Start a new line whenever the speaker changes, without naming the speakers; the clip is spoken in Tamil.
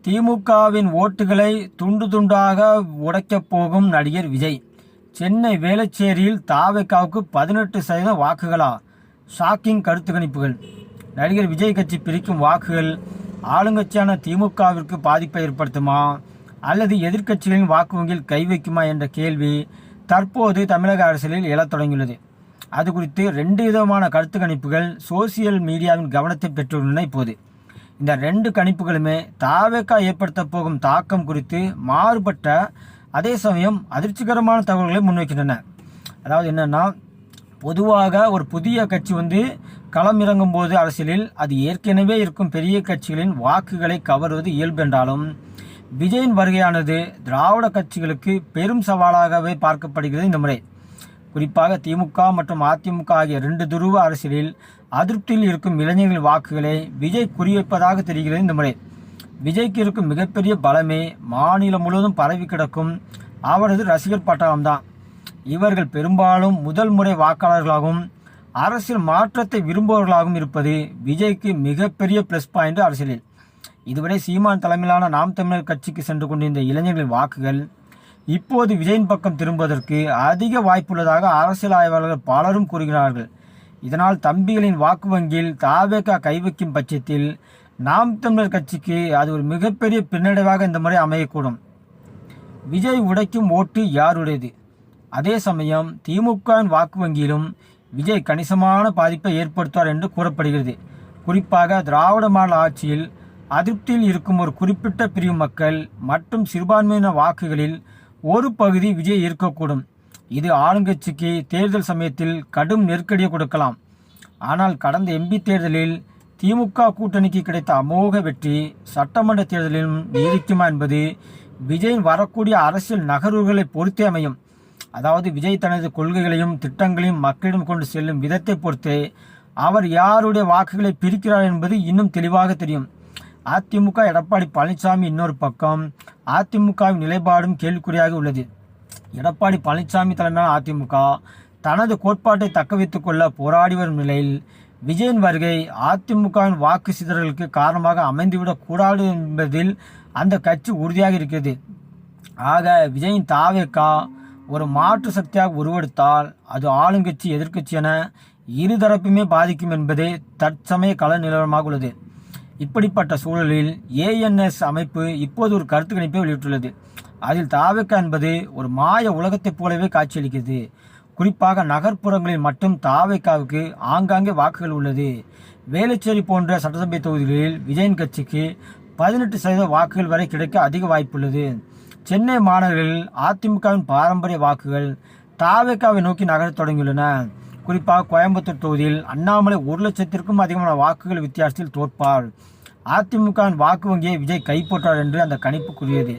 திமுகவின் ஓட்டுகளை துண்டு துண்டாக உடைக்கப் போகும் நடிகர் விஜய். சென்னை வேளச்சேரியில் தாவேகாவுக்கு 18% வாக்குகளா? ஷாக்கிங் கருத்து கணிப்புகள். நடிகர் விஜய் கட்சி பிரிக்கும் வாக்குகள் ஆளுங்கட்சியான திமுகவிற்கு பாதிப்பை ஏற்படுத்துமா அல்லது எதிர்க்கட்சிகளின் வாக்கு வங்கியில் கை வைக்குமா என்ற கேள்வி தற்போது தமிழக அரசியலில் எழத் தொடங்கியுள்ளது. அது குறித்து 2 விதமான கருத்து கணிப்புகள் சோசியல் மீடியாவின் கவனத்தை பெற்றுள்ளன. இப்போது இந்த 2 கணிப்புகளுமே தாவேகா ஏற்படுத்த போகும் தாக்கம் குறித்து மாறுபட்ட அதே சமயம் அதிர்ச்சிகரமான தகவல்களை முன்வைக்கின்றன. அதாவது என்னன்னா, பொதுவாக ஒரு புதிய கட்சி களம் இறங்கும் போது அரசியலில் அது ஏற்கனவே இருக்கும் பெரிய கட்சிகளின் வாக்குகளை கவருவது இயல்பென்றாலும் விஜயின் வருகையானது திராவிட கட்சிகளுக்கு பெரும் சவாலாகவே பார்க்கப்படுகிறது. இந்த முறை குறிப்பாக திமுக மற்றும் அதிமுக ஆகிய 2 துருவ அரசியலில் அதிருப்தியில் இருக்கும் இளைஞர்களின் வாக்குகளை விஜய் குறிவைப்பதாக தெரிகிறது. இந்த முறை விஜய்க்கு இருக்கும் மிகப்பெரிய பலமே மாநிலம் முழுவதும் பரவி கிடக்கும் அவரது ரசிகர் பட்டாளம்தான். இவர்கள் பெரும்பாலும் முதல் முறை வாக்காளர்களாகவும் அரசியல் மாற்றத்தை விரும்புபவர்களாகவும் இருப்பது விஜய்க்கு மிகப்பெரிய பிளஸ் பாயிண்ட். அரசியலில் இதுவரை சீமான் தலைமையிலான நாம் தமிழர் கட்சிக்கு சென்று கொண்டிருந்த இளைஞர்களின் வாக்குகள் இப்போது விஜயின் பக்கம் திரும்புவதற்கு அதிக வாய்ப்புள்ளதாக அரசியல் ஆய்வாளர்கள் பலரும் கூறுகிறார்கள். இதனால் தம்பிகளின் வாக்கு வங்கியில் தாவேகா கை வைக்கும் பட்சத்தில் நாம் தமிழர் கட்சிக்கு அது ஒரு மிகப்பெரிய பின்னடைவாக இந்த முறை அமையக்கூடும். விஜய் உடைக்கும் ஓட்டு யாருடையது? அதே சமயம் திமுகவின் வாக்கு வங்கியிலும் விஜய் கணிசமான பாதிப்பை ஏற்படுத்துவார் என்று கூறப்படுகிறது. குறிப்பாக திராவிட மாடல் ஆட்சியில் அதிருப்தியில் இருக்கும் ஒரு குறிப்பிட்ட பிரிவு மக்கள் மற்றும் சிறுபான்மையின வாக்குகளில் ஒரு பகுதி விஜய் இருக்கக்கூடும். இது ஆளுங்கட்சிக்கு தேர்தல் சமயத்தில் கடும் நெருக்கடியை கொடுக்கலாம். ஆனால் கடந்த எம்பி தேர்தலில் திமுக கூட்டணிக்கு கிடைத்த அமோக வெற்றி சட்டமன்ற தேர்தலிலும் நீடிக்குமா என்பது விஜயின் வரக்கூடிய அரசியல் நகர்வுகளை பொறுத்தே அமையும். அதாவது விஜய் தனது கொள்கைகளையும் திட்டங்களையும் மக்களிடம் கொண்டு செல்லும் விதத்தை பொறுத்தே அவர் யாருடைய வாக்குகளை பிரிக்கிறார் என்பது இன்னும் தெளிவாக தெரியும். அதிமுக எடப்பாடி பழனிசாமி இன்னொரு பக்கம் அதிமுகவின் நிலைப்பாடும் கேள்விக்குறியாக உள்ளது. எடப்பாடி பழனிசாமி தலைமையிலான அதிமுக தனது கோட்பாட்டை தக்க வைத்துக் கொள்ள போராடி வரும் நிலையில் விஜயின் வருகை அதிமுகவின் வாக்கு சிதறலுக்கு காரணமாக அமைந்துவிடக் கூடாது என்பதில் அந்த கட்சி உறுதியாக இருக்கிறது. ஆக விஜயின் தாவேகா ஒரு மாற்று சக்தியாக உருவெடுத்தால் அது ஆளுங்கட்சி எதிர்க்கட்சி என இருதரப்புமே பாதிக்கும் என்பதே தற்சமய கள நிலவரமாக உள்ளது. இப்படிப்பட்ட சூழலில் ANS அமைப்பு இப்போது ஒரு கருத்து கணிப்பை வெளியிட்டுள்ளது. அதில் தாவேகா என்பது ஒரு மாய உலகத்தைப் போலவே காட்சியளிக்கிறது. குறிப்பாக நகர்ப்புறங்களில் மட்டும் தாவேகாவுக்கு ஆங்காங்கே வாக்குகள் உள்ளது. வேளச்சேரி போன்ற சட்டசபை தொகுதிகளில் விஜயின் கட்சிக்கு 18% வாக்குகள் வரை கிடைக்க அதிக வாய்ப்புள்ளது. சென்னை மாநகரில் அதிமுகவின் பாரம்பரிய வாக்குகள் தாவேகாவை நோக்கி நகரத் தொடங்கியுள்ளன. குறிப்பாக கோயம்புத்தூர் தொகுதியில் அண்ணாமலை 1 லட்சத்திற்கும் அதிகமான வாக்குகள் வித்தியாசத்தில் தோற்பார். அதிமுகவின் வாக்கு வங்கியை விஜய் கைப்பற்றார் என்று அந்த கணிப்பு கூறியது.